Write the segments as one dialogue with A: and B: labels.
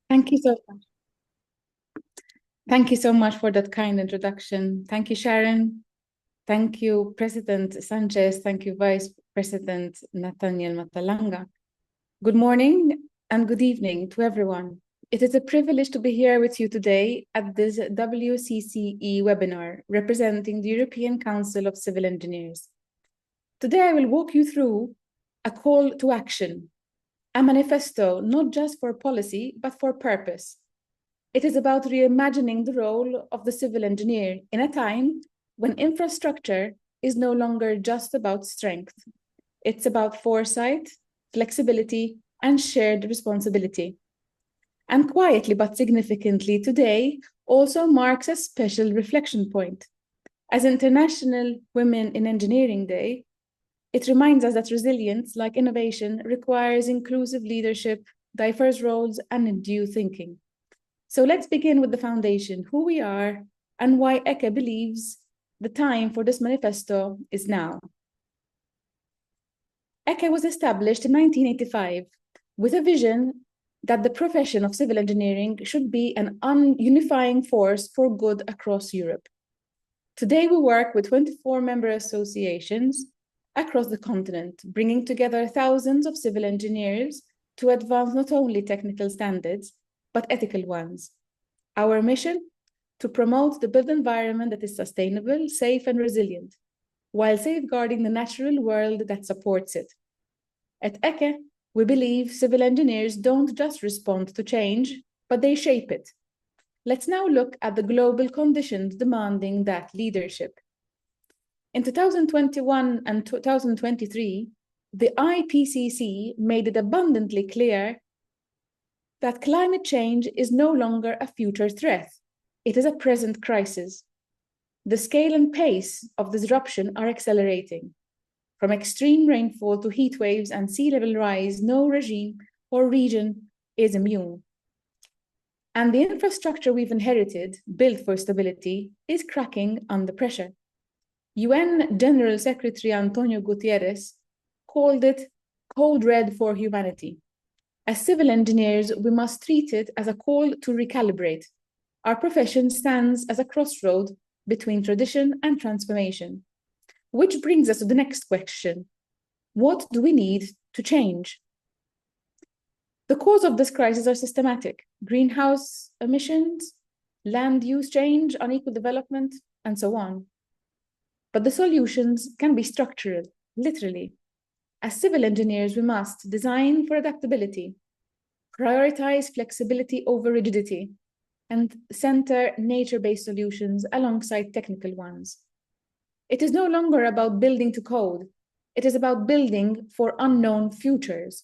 A: Thank you so much. Thank you so much for that kind introduction. Thank you, Sharon. Thank you, President Sanchez. Thank you, Vice President Nathaniel Matalanga. Good morning and good evening to everyone. It is a privilege to be here with you today at this WCCE webinar representing the European Council of Civil Engineers. Today, I will walk you through a call to action, a manifesto not just for policy, but for purpose. It is about reimagining the role of the civil engineer in a time when infrastructure is no longer just about strength. It's about foresight, flexibility, and shared responsibility. And quietly but significantly, today also marks a special reflection point. As International Women in Engineering Day, it reminds us that resilience, like innovation, requires inclusive leadership, diverse roles, and new thinking. So let's begin with the foundation, who we are and why ECHE believes the time for this manifesto is now. ECHE was established in 1985 with a vision that the profession of civil engineering should be an unifying force for good across Europe. Today, we work with 24 member associations across the continent, bringing together thousands of civil engineers to advance not only technical standards, but ethical ones. Our mission? To promote the built environment that is sustainable, safe, and resilient, while safeguarding the natural world that supports it. At ECHE, we believe civil engineers don't just respond to change, but they shape it. Let's now look at the global conditions demanding that leadership. In 2021 and 2023, the IPCC made it abundantly clear that climate change is no longer a future threat. It is a present crisis. The scale and pace of disruption are accelerating. From extreme rainfall to heat waves and sea level rise, no regime or region is immune. And the infrastructure we've inherited, built for stability, is cracking under pressure. UN General Secretary Antonio Guterres called it code red for humanity. As civil engineers, we must treat it as a call to recalibrate. Our profession stands as a crossroad between tradition and transformation. Which brings us to the next question. What do we need to change? The cause of this crisis are systematic: greenhouse emissions, land use change, unequal development, and so on. But the solutions can be structural, literally. As civil engineers, we must design for adaptability, prioritize flexibility over rigidity, and center nature-based solutions alongside technical ones. It is no longer about building to code. It is about building for unknown futures.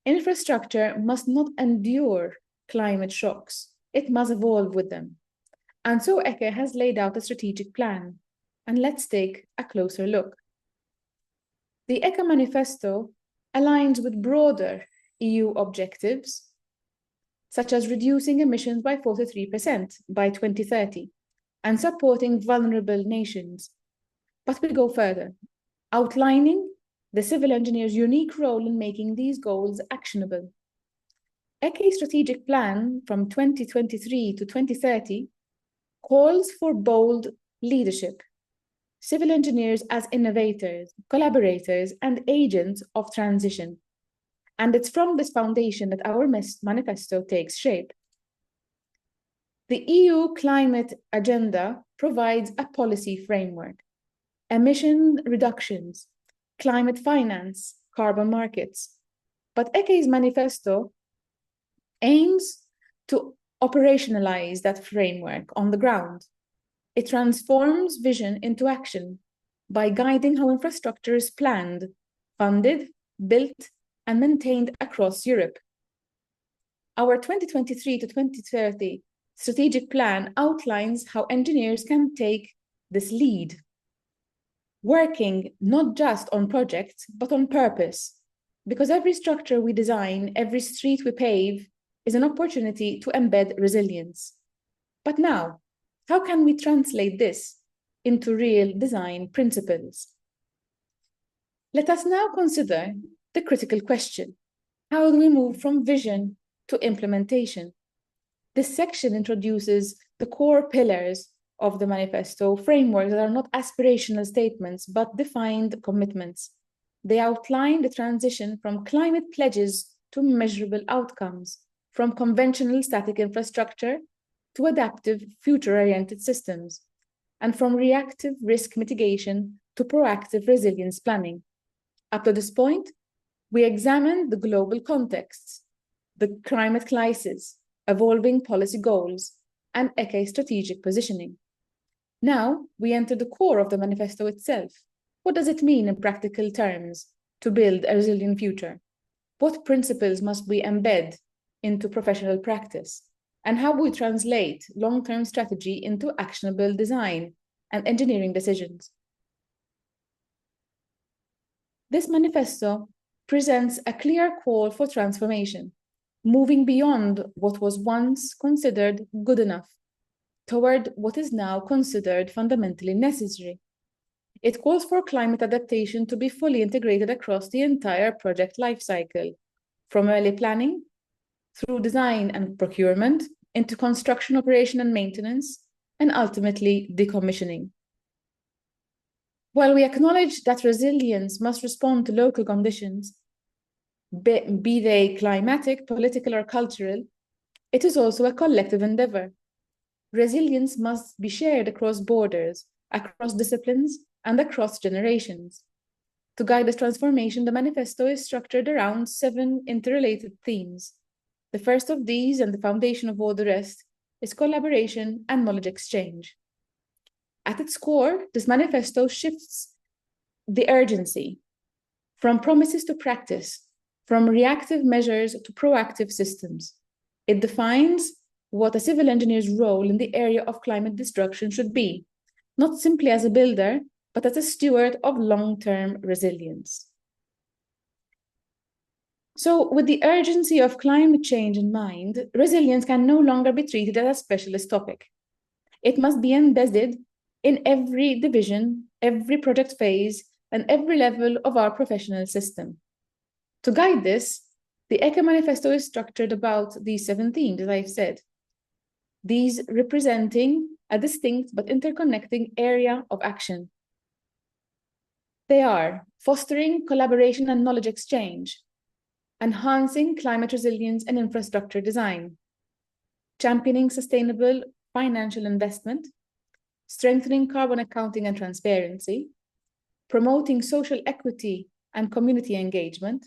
A: Infrastructure must not endure climate shocks. It must evolve with them. And so ECHE has laid out a strategic plan. And let's take a closer look. The ECHE Manifesto aligns with broader EU objectives, such as reducing emissions by 43% by 2030 and supporting vulnerable nations. But we go further, outlining the civil engineer's unique role in making these goals actionable. ECHE's strategic plan from 2023 to 2030 calls for bold leadership, civil engineers as innovators, collaborators, and agents of transition. And it's from this foundation that our manifesto takes shape. The EU climate agenda provides a policy framework: emission reductions, climate finance, carbon markets. But ECHE's manifesto aims to operationalize that framework on the ground. It transforms vision into action by guiding how infrastructure is planned, funded, built, and maintained across Europe. Our 2023 to 2030 strategic plan outlines how engineers can take this lead, working not just on projects, but on purpose, because every structure we design, every street we pave, is an opportunity to embed resilience. But now, how can we translate this into real design principles? Let us now consider the critical question: how do we move from vision to implementation? This section introduces the core pillars of the manifesto framework that are not aspirational statements, but defined commitments. They outline the transition from climate pledges to measurable outcomes, from conventional static infrastructure to adaptive, future-oriented systems, and from reactive risk mitigation to proactive resilience planning. Up to this point, we examined the global context, the climate crisis, evolving policy goals, and ECHE's strategic positioning. Now, we enter the core of the manifesto itself. What does it mean in practical terms to build a resilient future? What principles must we embed into professional practice? And how we translate long-term strategy into actionable design and engineering decisions? This manifesto presents a clear call for transformation, moving beyond what was once considered good enough toward what is now considered fundamentally necessary. It calls for climate adaptation to be fully integrated across the entire project lifecycle, from early planning through design and procurement into construction, operation and maintenance, and ultimately decommissioning. While we acknowledge that resilience must respond to local conditions, be they climatic, political, or cultural, it is also a collective endeavor. Resilience must be shared across borders, across disciplines, and across generations. To guide this transformation, the manifesto is structured around 7 interrelated themes. The first of these, and the foundation of all the rest, is collaboration and knowledge exchange. At its core, this manifesto shifts the urgency from promises to practice, from reactive measures to proactive systems. It defines what a civil engineer's role in the area of climate destruction should be, not simply as a builder, but as a steward of long-term resilience. So, with the urgency of climate change in mind, resilience can no longer be treated as a specialist topic. It must be embedded in every division, every project phase, and every level of our professional system. To guide this, the ECHE Manifesto is structured about these 7 themes, as I've said, these representing a distinct but interconnecting area of action. They are fostering collaboration and knowledge exchange, enhancing climate resilience and infrastructure design, championing sustainable financial investment, strengthening carbon accounting and transparency, promoting social equity and community engagement,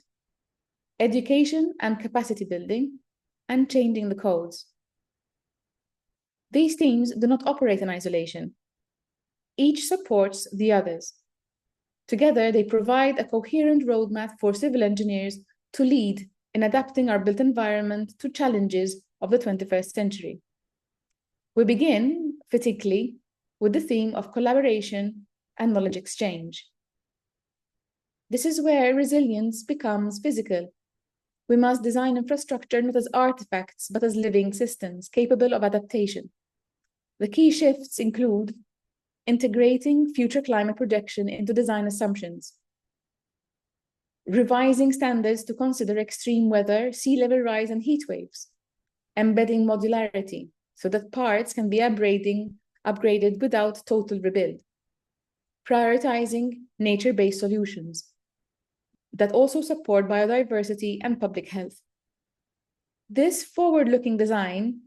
A: education and capacity building, and changing the codes. These themes do not operate in isolation. Each supports the others. Together, they provide a coherent roadmap for civil engineers to lead in adapting our built environment to challenges of the 21st century. We begin, fittingly, with the theme of collaboration and knowledge exchange. This is where resilience becomes physical. We must design infrastructure not as artifacts, but as living systems capable of adaptation. The key shifts include integrating future climate projection into design assumptions, revising standards to consider extreme weather, sea level rise, and heat waves, embedding modularity so that parts can be upgraded without total rebuild, prioritizing nature-based solutions that also support biodiversity and public health. This forward-looking design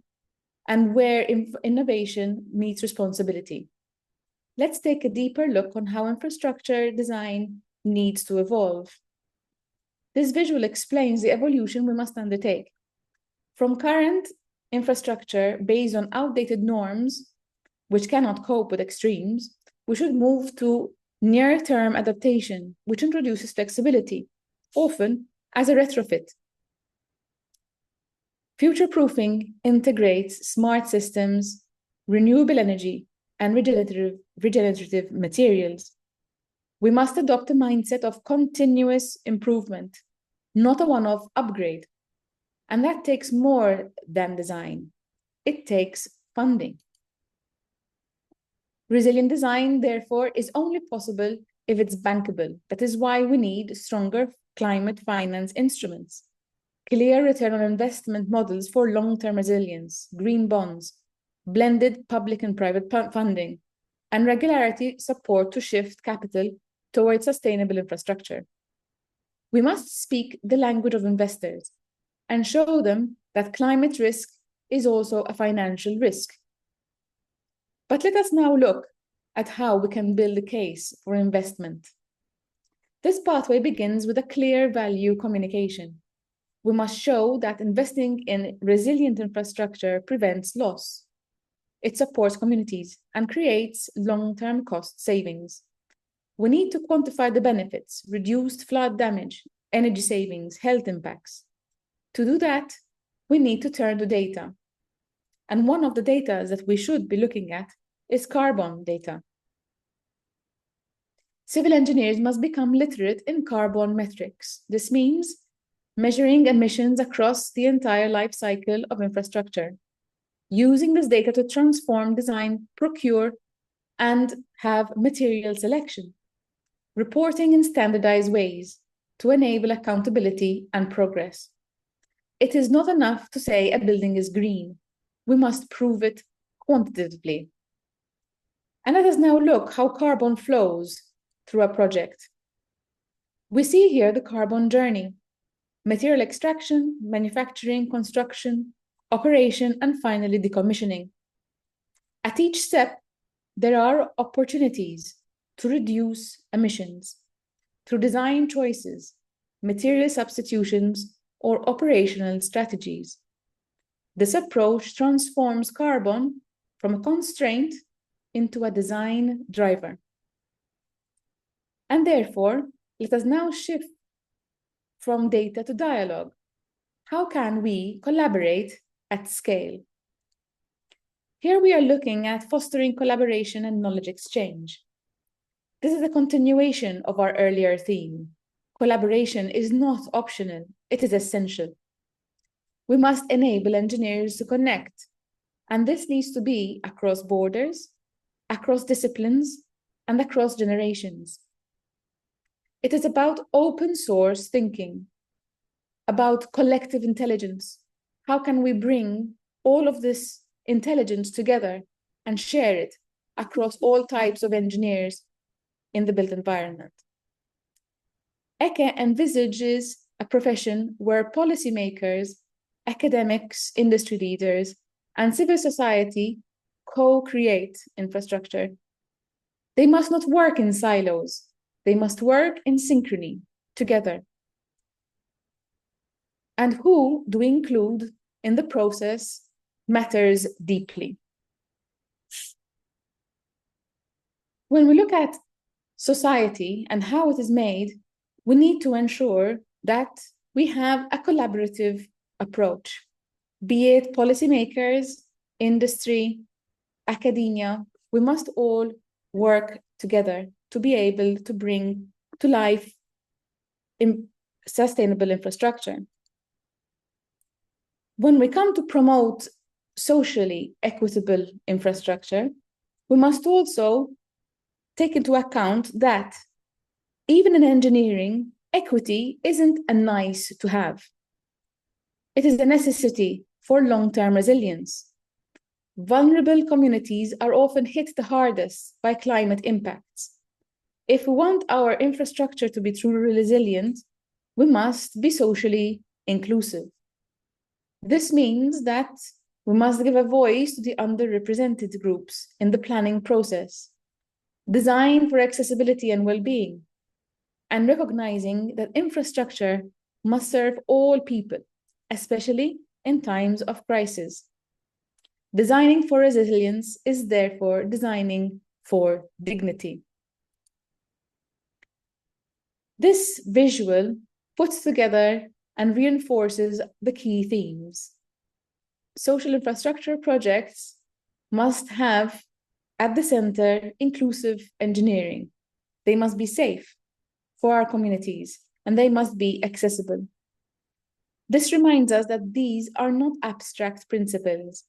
A: and where innovation meets responsibility. Let's take a deeper look on how infrastructure design needs to evolve. This visual explains the evolution we must undertake. From current infrastructure based on outdated norms, which cannot cope with extremes, we should move to near-term adaptation, which introduces flexibility, often as a retrofit. Future-proofing integrates smart systems, renewable energy, and regenerative materials. We must adopt a mindset of continuous improvement, not a one-off upgrade. And that takes more than design. It takes funding. Resilient design, therefore, is only possible if it's bankable. That is why we need stronger climate finance instruments. clear return on investment models for long-term resilience, green bonds, blended public and private funding, and regularity support to shift capital towards sustainable infrastructure. We must speak the language of investors and show them that climate risk is also a financial risk. But let us now look at how we can build a case for investment. This pathway begins with a clear value communication. We must show that investing in resilient infrastructure prevents loss. It supports communities and creates long-term cost savings. We need to quantify the benefits, reduced flood damage, energy savings, health impacts. To do that, we need to turn to data. And one of the data that we should be looking at is carbon data. Civil engineers must become literate in carbon metrics. This means measuring emissions across the entire life cycle of infrastructure, using this data to transform, design, procure, and have material selection, reporting in standardized ways to enable accountability and progress. It is not enough to say a building is green. We must prove it quantitatively. And let us now look how carbon flows through a project. We see here the carbon journey: material extraction, manufacturing, construction, operation, and finally decommissioning. At each step, there are opportunities to reduce emissions through design choices, material substitutions, or operational strategies. This approach transforms carbon from a constraint into a design driver. And therefore, let us now shift from data to dialogue. How can we collaborate at scale? Here we are looking at fostering collaboration and knowledge exchange. This is a continuation of our earlier theme. Collaboration is not optional, it is essential. We must enable engineers to connect, and this needs to be across borders, across disciplines, and across generations. It is about open source thinking, about collective intelligence. How can we bring all of this intelligence together and share it across all types of engineers in the built environment? ECHE envisages a profession where policymakers, academics, industry leaders, and civil society co-create infrastructure. They must not work in silos. They must work in synchrony, together. And who do we include in the process matters deeply. When we look at society and how it is made, we need to ensure that we have a collaborative approach, be it policymakers, industry, academia. We must all work together to be able to bring to life sustainable infrastructure. When we come to promote socially equitable infrastructure, we must also take into account that even in engineering, equity isn't a nice to have. It is a necessity for long-term resilience. Vulnerable communities are often hit the hardest by climate impacts. If we want our infrastructure to be truly resilient, we must be socially inclusive. This means that we must give a voice to the underrepresented groups in the planning process, design for accessibility and well-being, and recognizing that infrastructure must serve all people, especially in times of crisis. Designing for resilience is therefore designing for dignity. This visual puts together and reinforces the key themes. Social infrastructure projects must have at the center inclusive engineering. They must be safe for our communities and they must be accessible. This reminds us that these are not abstract principles.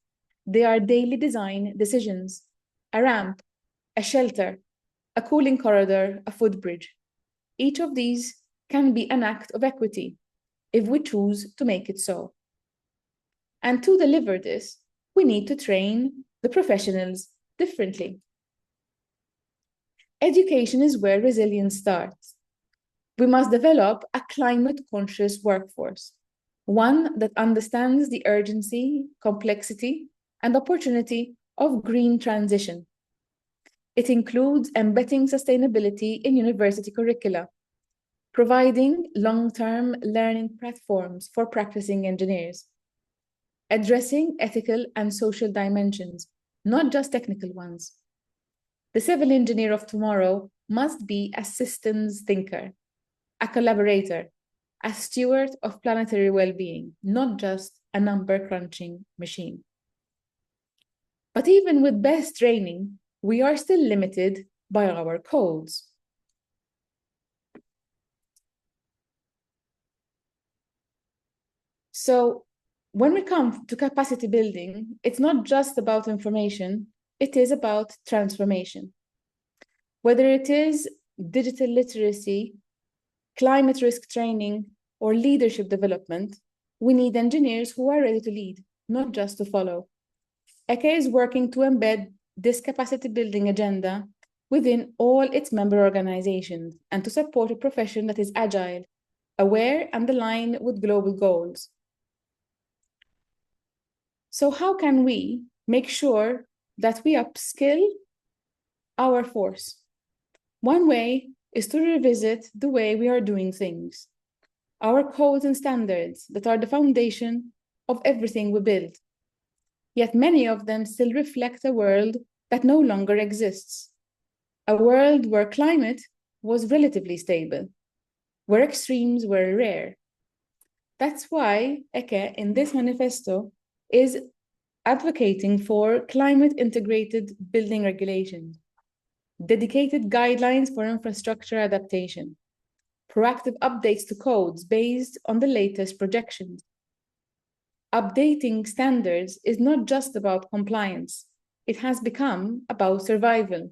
A: They are daily design decisions: a ramp, a shelter, a cooling corridor, a footbridge. Each of these can be an act of equity, if we choose to make it so. And to deliver this, we need to train the professionals differently. Education is where resilience starts. We must develop a climate-conscious workforce, one that understands the urgency, complexity, and opportunity of green transition. It includes embedding sustainability in university curricula, providing long-term learning platforms for practicing engineers, addressing ethical and social dimensions, not just technical ones. The civil engineer of tomorrow must be a systems thinker, a collaborator, a steward of planetary well-being, not just a number-crunching machine. But even with best training, we are still limited by our codes. So when we come to capacity building, it's not just about information, it is about transformation. Whether it is digital literacy, climate risk training, or leadership development, we need engineers who are ready to lead, not just to follow. ECHE is working to embed this capacity building agenda within all its member organizations and to support a profession that is agile, aware, and aligned with global goals. So how can we make sure that we upskill our force? One way is to revisit the way we are doing things, our codes and standards that are the foundation of everything we build. Yet many of them still reflect a world that no longer exists, a world where climate was relatively stable, where extremes were rare. That's why ECHE in this manifesto is advocating for climate-integrated building regulations, dedicated guidelines for infrastructure adaptation, proactive updates to codes based on the latest projections. Updating standards is not just about compliance. It has become about survival.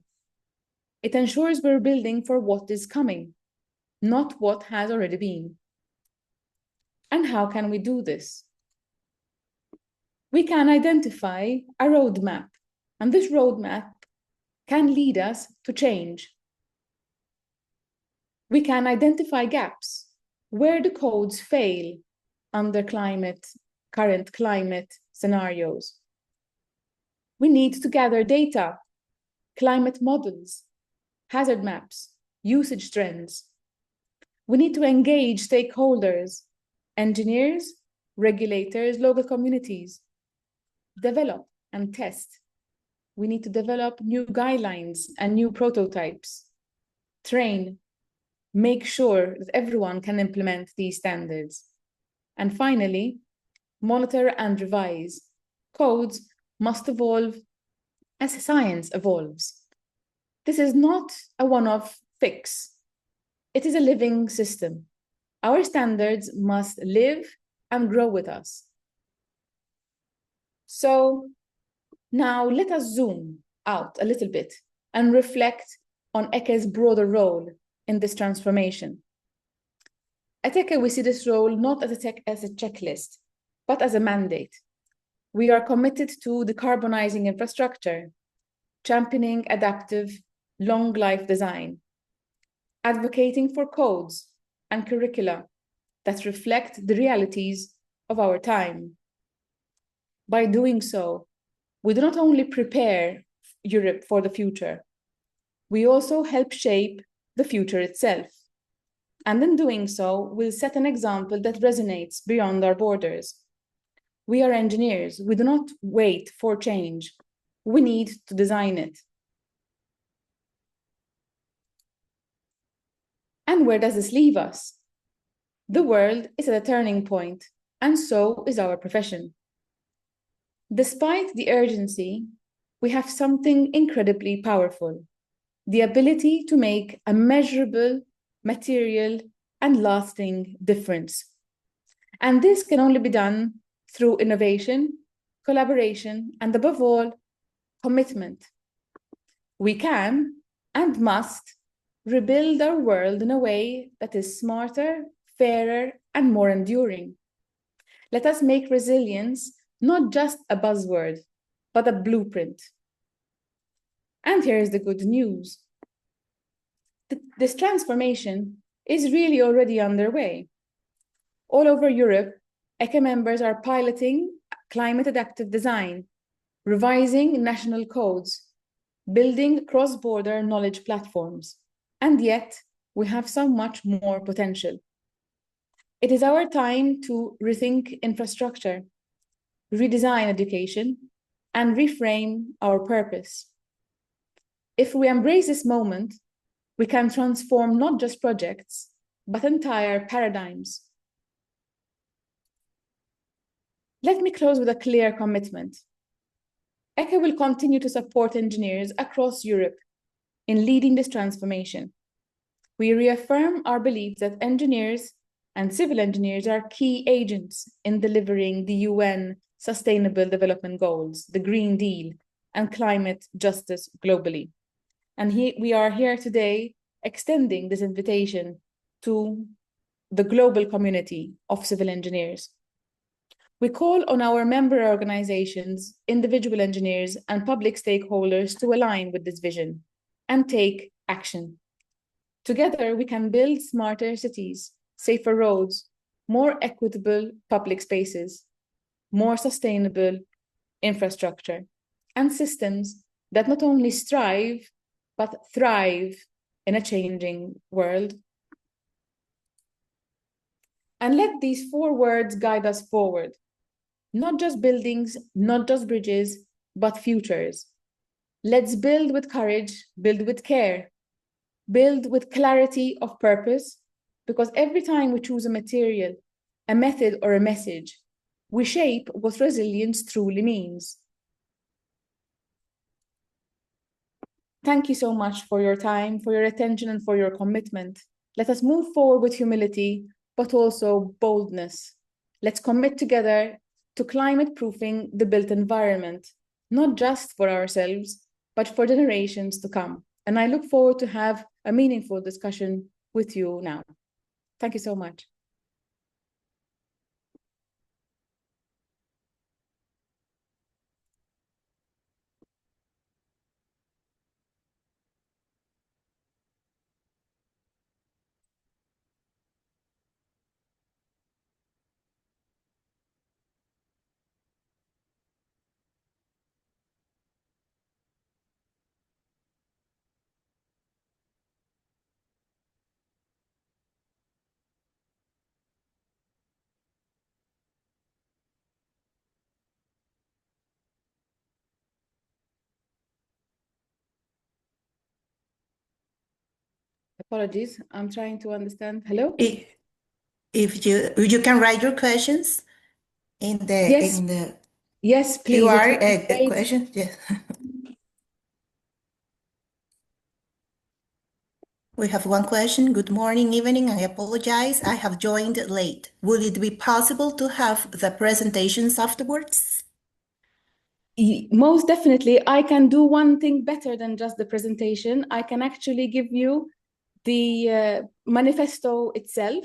A: It ensures we're building for what is coming, not what has already been. And how can we do this? We can identify a roadmap, and this roadmap can lead us to change. We can identify gaps where the codes fail under current climate scenarios. We need to gather data, climate models, hazard maps, usage trends. We need to engage stakeholders, engineers, regulators, local communities, develop and test. We need to develop new guidelines and new prototypes, train, make sure that everyone can implement these standards. And finally, monitor and revise. Codes must evolve as science evolves. This is not a one-off fix. It is a living system. Our standards must live and grow with us. So now let us zoom out a little bit and reflect on ECHE's broader role in this transformation. At ECHE, we see this role not as a checklist, but as a mandate. We are committed to decarbonizing infrastructure, championing adaptive, long-life design, advocating for codes and curricula that reflect the realities of our time. By doing so, we do not only prepare Europe for the future, we also help shape the future itself. And in doing so, we'll set an example that resonates beyond our borders. We are engineers. We do not wait for change. We need to design it. And where does this leave us? The world is at a turning point, and so is our profession. Despite the urgency, we have something incredibly powerful, the ability to make a measurable, material, and lasting difference. And this can only be done through innovation, collaboration, and above all, commitment. We can and must rebuild our world in a way that is smarter, fairer, and more enduring. Let us make resilience not just a buzzword, but a blueprint. And here is the good news. This transformation is really already underway. All over Europe, ECHA members are piloting climate adaptive design, revising national codes, building cross-border knowledge platforms. And yet, we have so much more potential. It is our time to rethink infrastructure, redesign education, and reframe our purpose. If we embrace this moment, we can transform not just projects, but entire paradigms. Let me close with a clear commitment. ECHA will continue to support engineers across Europe in leading this transformation. We reaffirm our belief that engineers and civil engineers are key agents in delivering the UN Sustainable Development Goals, the Green Deal, and climate justice globally. And we are here today extending this invitation to the global community of civil engineers. We call on our member organizations, individual engineers, and public stakeholders to align with this vision and take action. Together, we can build smarter cities, safer roads, more equitable public spaces, more sustainable infrastructure, and systems that not only strive, but thrive in a changing world. And let these 4 words guide us forward. Not just buildings, not just bridges, but futures. Let's build with courage, build with care, build with clarity of purpose, because every time we choose a material, a method, or a message, we shape what resilience truly means. Thank you so much for your time, for your attention, and for your commitment. Let us move forward with humility, but also boldness. Let's commit together to climate-proofing the built environment, not just for ourselves, but for generations to come. And I look forward to have a meaningful discussion with you now. Thank you so much. Apologies, I'm trying to understand. Hello?
B: If you can write your questions in the
A: Yes, please.
B: QR question. Yes. We have one question. Good morning, evening. I apologize. I have joined late. Would it be possible to have the presentations afterwards?
A: Most definitely. I can do one thing better than just the presentation. I can actually give you the manifesto itself.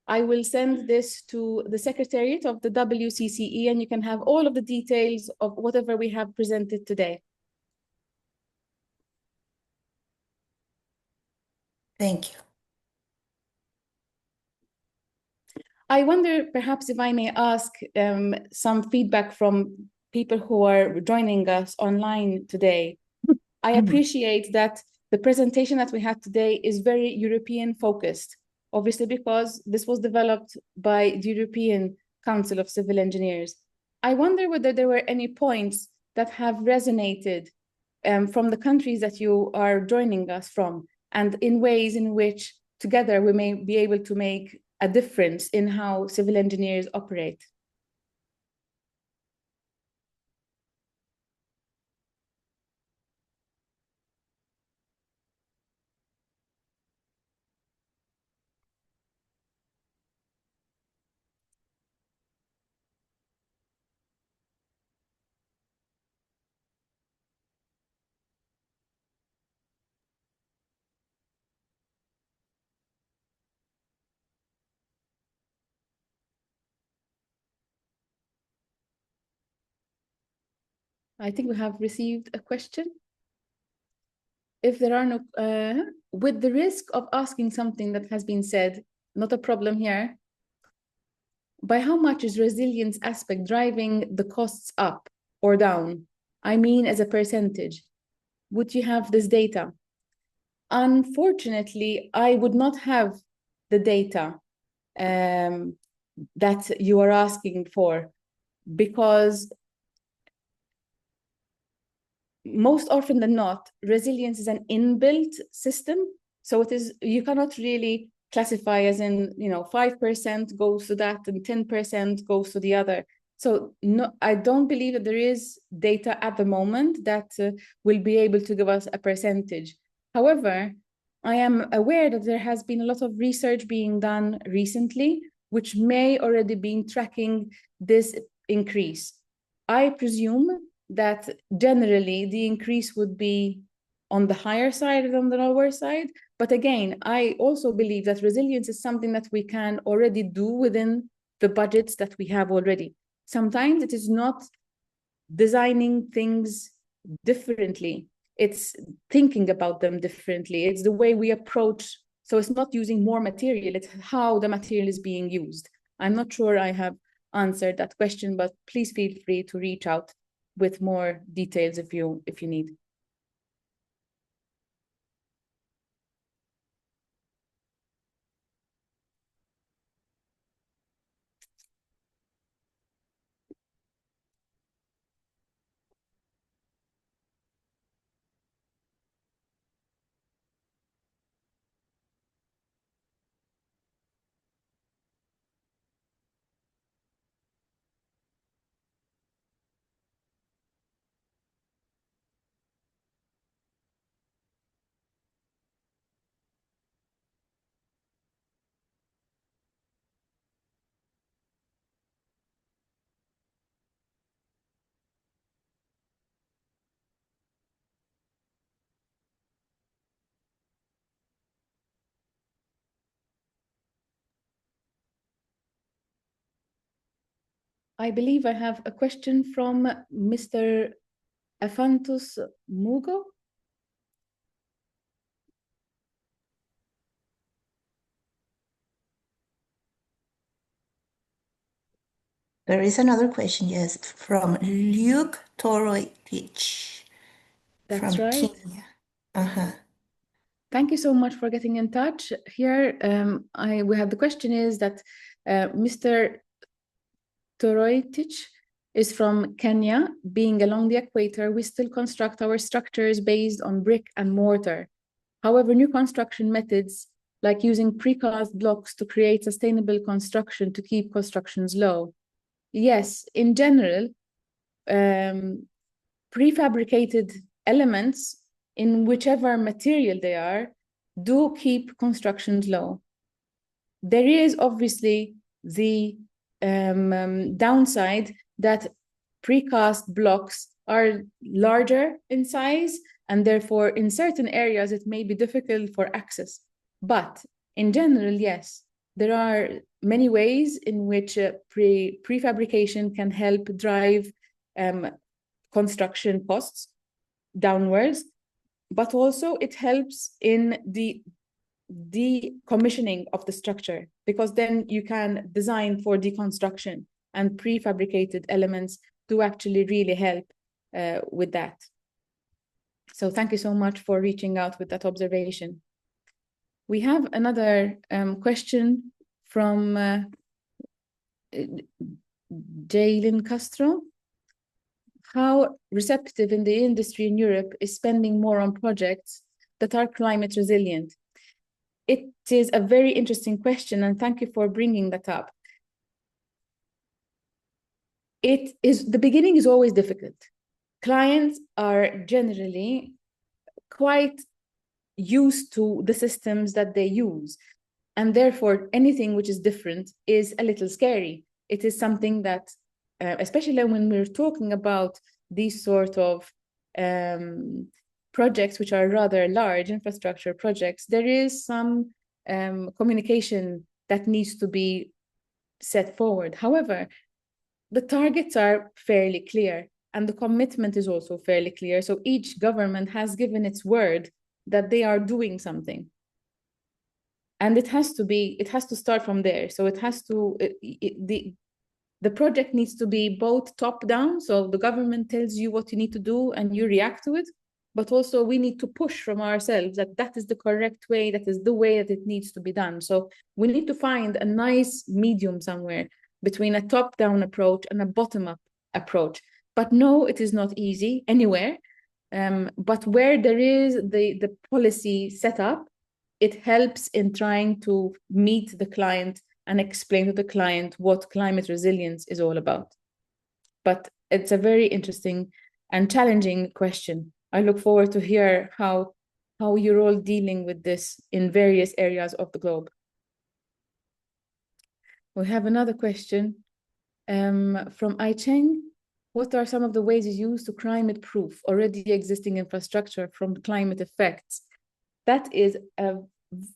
A: I will send this to the Secretariat of the WCCE, and you can have all of the details of whatever we have presented today.
B: Thank you.
A: I wonder perhaps if I may ask some feedback from people who are joining us online today. I appreciate that the presentation that we had today is very European focused, obviously because this was developed by the European Council of Civil Engineers. I wonder whether there were any points that have resonated from the countries that you are joining us from, and in ways in which together we may be able to make a difference in how civil engineers operate. I think we have received a question. If there are no, with the risk of asking something that has been said, not a problem here. By how much is resilience aspect driving the costs up or down? I mean, as a percentage. Would you have this data? Unfortunately, I would not have the data that you are asking for, because most often than not, resilience is an inbuilt system. So it is, you cannot really classify as in, 5% goes to that and 10% goes to the other. So no, I don't believe that there is data at the moment that will be able to give us a percentage. However, I am aware that there has been a lot of research being done recently, which may already be tracking this increase. I presume that generally the increase would be on the higher side than the lower side. But again, I also believe that resilience is something that we can already do within the budgets that we have already. Sometimes it is not designing things differently. It's thinking about them differently. It's the way we approach. So it's not using more material, it's how the material is being used. I'm not sure I have answered that question, but please feel free to reach out with more details if you need. I believe I have a question from Mr. Afantus Mugo.
B: There is another question, yes, from Luke Toroitich.
A: That's
B: from
A: right.
B: Kenya. Uh-huh.
A: Thank you so much for getting in touch. Here, we have the question is that Mr. Toroitich is from Kenya. Being along the equator, we still construct our structures based on brick and mortar. However, new construction methods like using precast blocks to create sustainable construction to keep constructions low. Yes, in general, prefabricated elements in whichever material they are do keep constructions low. There is obviously the downside that precast blocks are larger in size, and therefore in certain areas it may be difficult for access. But in general, yes, there are many ways in which prefabrication can help drive construction costs downwards, but also it helps in the decommissioning of the structure, because then you can design for deconstruction, and prefabricated elements do actually really help with that. So thank you so much for reaching out with that observation. We have another question from Jalen Castro. How receptive in the industry in Europe is spending more on projects that are climate resilient? It is a very interesting question, and thank you for bringing that up. It is, the beginning is always difficult. Clients are generally quite used to the systems that they use, and therefore anything which is different is a little scary. It is something that, especially when we're talking about these sort of projects which are rather large infrastructure projects, there is some communication that needs to be set forward. However, the targets are fairly clear. and the commitment is also fairly clear. So each government has given its word that they are doing something. And it has to start from there. So it has to, the project needs to be both top down. So the government tells you what you need to do and you react to it, but also we need to push from ourselves that that is the correct way, that is the way that it needs to be done. So we need to find a nice medium somewhere between a top down approach and a bottom up approach. But no, it is not easy anywhere. But where there is the policy set up, it helps in trying to meet the client and explain to the client what climate resilience is all about. But it's a very interesting and challenging question. I look forward to hear how you're all dealing with this in various areas of the globe. We have another question from Ai Cheng. What are some of the ways you use to climate-proof already existing infrastructure from climate effects? That is a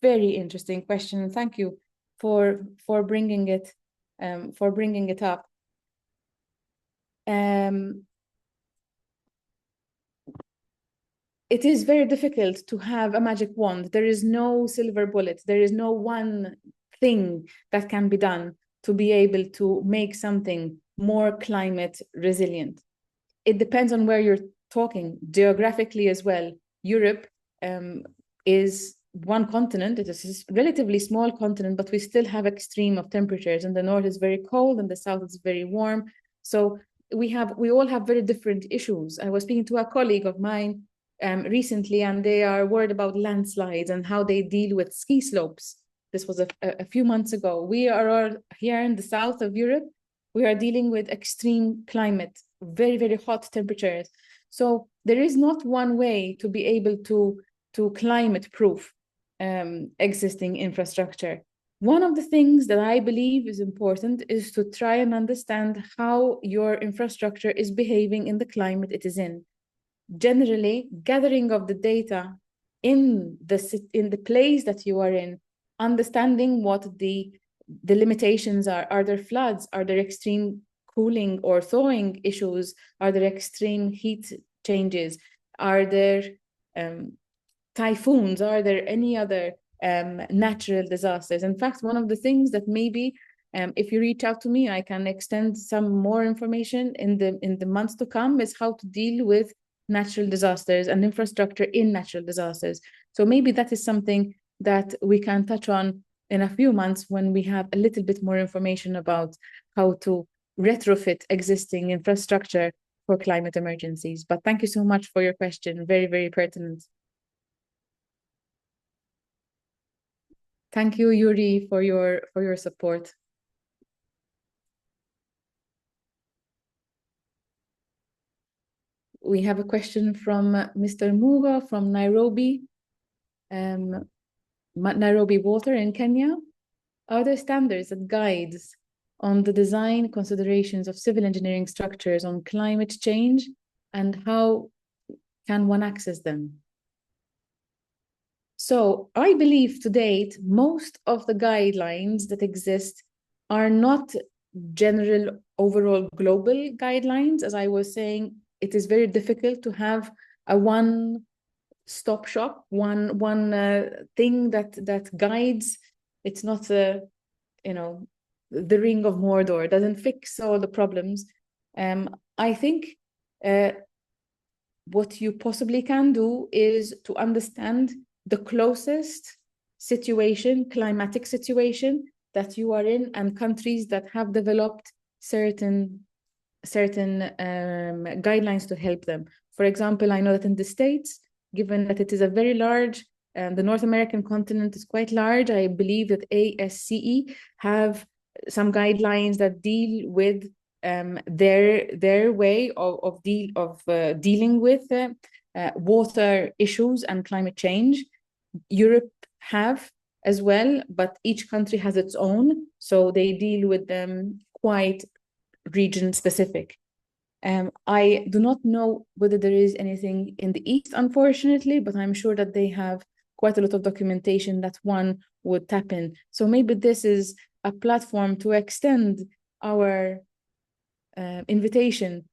A: very interesting question. Thank you for bringing it up. It is very difficult to have a magic wand. There is no silver bullet. There is no one thing that can be done to be able to make something more climate resilient. It depends on where you're talking geographically as well. Europe is one continent. It is a relatively small continent, but we still have extreme of temperatures. And the north is very cold and the south is very warm. So we all have very different issues. I was speaking to a colleague of mine recently, and they are worried about landslides and how they deal with ski slopes. This was a few months ago. We are all here in the south of Europe. We are dealing with extreme climate, very, very hot temperatures. So there is not one way to be able to climate-proof existing infrastructure. One of the things that I believe is important is to try and understand how your infrastructure is behaving in the climate it is in. Generally, gathering of the data in the place that you are in, understanding what the limitations are. Are there floods? Are there extreme cooling or thawing issues? Are there extreme heat changes? Are there typhoons? Are there any other natural disasters? In fact, one of the things that maybe if you reach out to me, I can extend some more information in the months to come is how to deal with natural disasters and infrastructure in natural disasters. So maybe that is something that we can touch on in a few months when we have a little bit more information about how to retrofit existing infrastructure for climate emergencies. But thank you so much for your question. Very, very pertinent. Thank you, Yuri, for your support. We have a question from Mr. Muga from Nairobi, Nairobi Water in Kenya. Are there standards and guides on the design considerations of civil engineering structures on climate change, and how can one access them? So I believe to date, most of the guidelines that exist are not general overall global guidelines. As I was saying, it is very difficult to have a one-stop shop, one thing that guides. It's not the Ring of Mordor. It doesn't fix all the problems. I think what you possibly can do is to understand the closest situation, climatic situation that you are in, and countries that have developed certain guidelines to help them. For example, I know that in the States, given that it is a very large, the North American continent is quite large, I believe that ASCE have some guidelines that deal with their way of dealing with water issues and climate change. Europe have as well, but each country has its own, so they deal with them quite region specific. I do not know whether there is anything in the East, unfortunately, but I'm sure that they have quite a lot of documentation that one would tap in. So maybe this is a platform to extend our invitation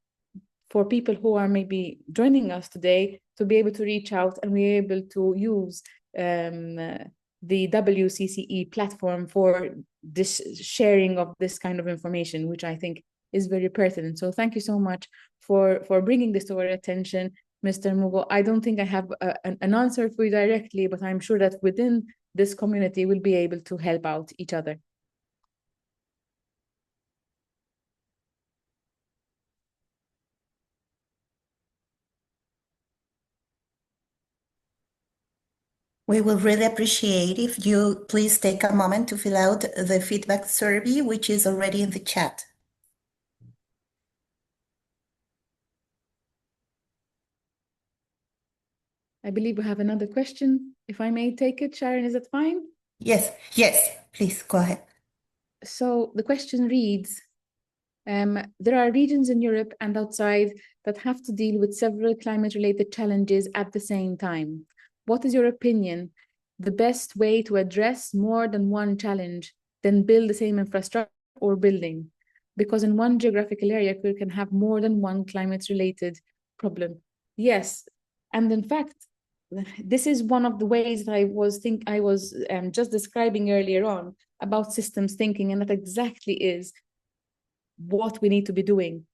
A: for people who are maybe joining us today to be able to reach out and be able to use the WCCE platform for this sharing of this kind of information, which I think is very pertinent. So thank you so much for bringing this to our attention, Mr. Mugo. I don't think I have an answer for you directly, but I'm sure that within this community we'll be able to help out each other.
B: We will really appreciate if you please take a moment to fill out the feedback survey, which is already in the chat.
A: I believe we have another question. If I may take it, Sharon, is that fine?
B: Yes, please go ahead.
A: So the question reads, there are regions in Europe and outside that have to deal with several climate-related challenges at the same time. What is your opinion? The best way to address more than one challenge than build the same infrastructure or building? Because in one geographical area, we can have more than one climate-related problem. Yes, and in fact, this is one of the ways that I was just describing earlier on about systems thinking, and that exactly is what we need to be doing.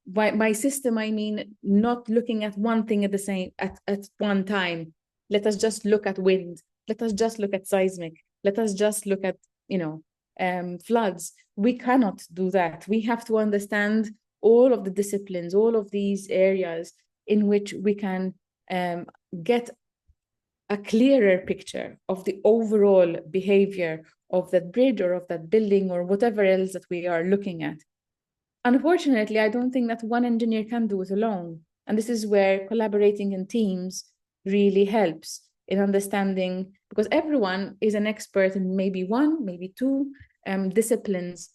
A: By system, I mean not looking at one thing at the same at one time. Let us just look at wind. Let us just look at seismic. Let us just look at floods. We cannot do that. We have to understand all of the disciplines, all of these areas in which we can get a clearer picture of the overall behavior of that bridge or of that building or whatever else that we are looking at. Unfortunately, I don't think that one engineer can do it alone. And this is where collaborating in teams really helps in understanding, because everyone is an expert in maybe one, maybe two disciplines,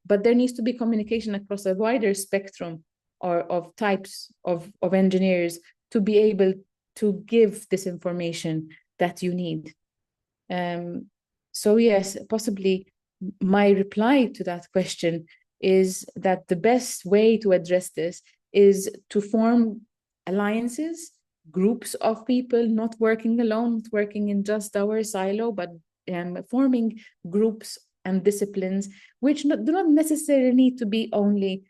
A: but there needs to be communication across a wider spectrum of types of engineers to be able to give this information that you need. So yes, possibly my reply to that question is that the best way to address this is to form alliances, groups of people, not working alone, not working in just our silo, but forming groups and disciplines, which do not necessarily need to be only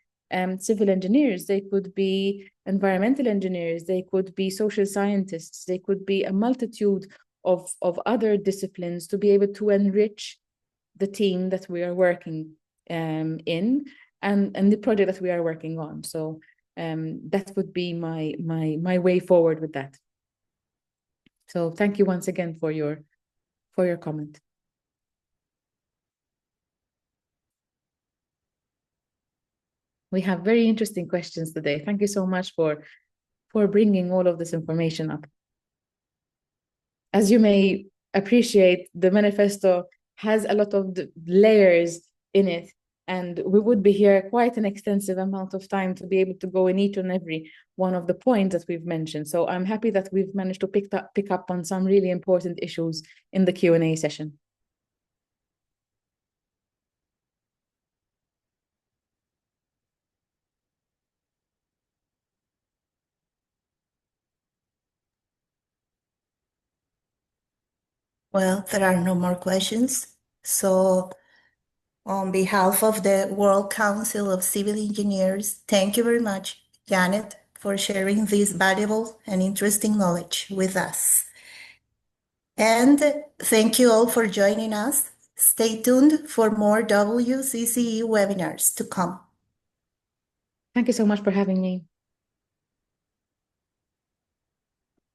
A: civil engineers. They could be environmental engineers, they could be social scientists, they could be a multitude of other disciplines to be able to enrich the team that we are working in and the project that we are working on. So that would be my way forward with that. So thank you once again for your comment. We have very interesting questions today. Thank you so much for bringing all of this information up. As you may appreciate, the manifesto has a lot of layers in it, and we would be here quite an extensive amount of time to be able to go in each and every one of the points that we've mentioned. So I'm happy that we've managed to pick up on some really important issues in the Q&A session.
B: Well, there are no more questions. So on behalf of the World Council of Civil Engineers, thank you very much, Janet, for sharing this valuable and interesting knowledge with us. And thank you all for joining us. Stay tuned for more WCCE webinars to come.
A: Thank you so much for having me.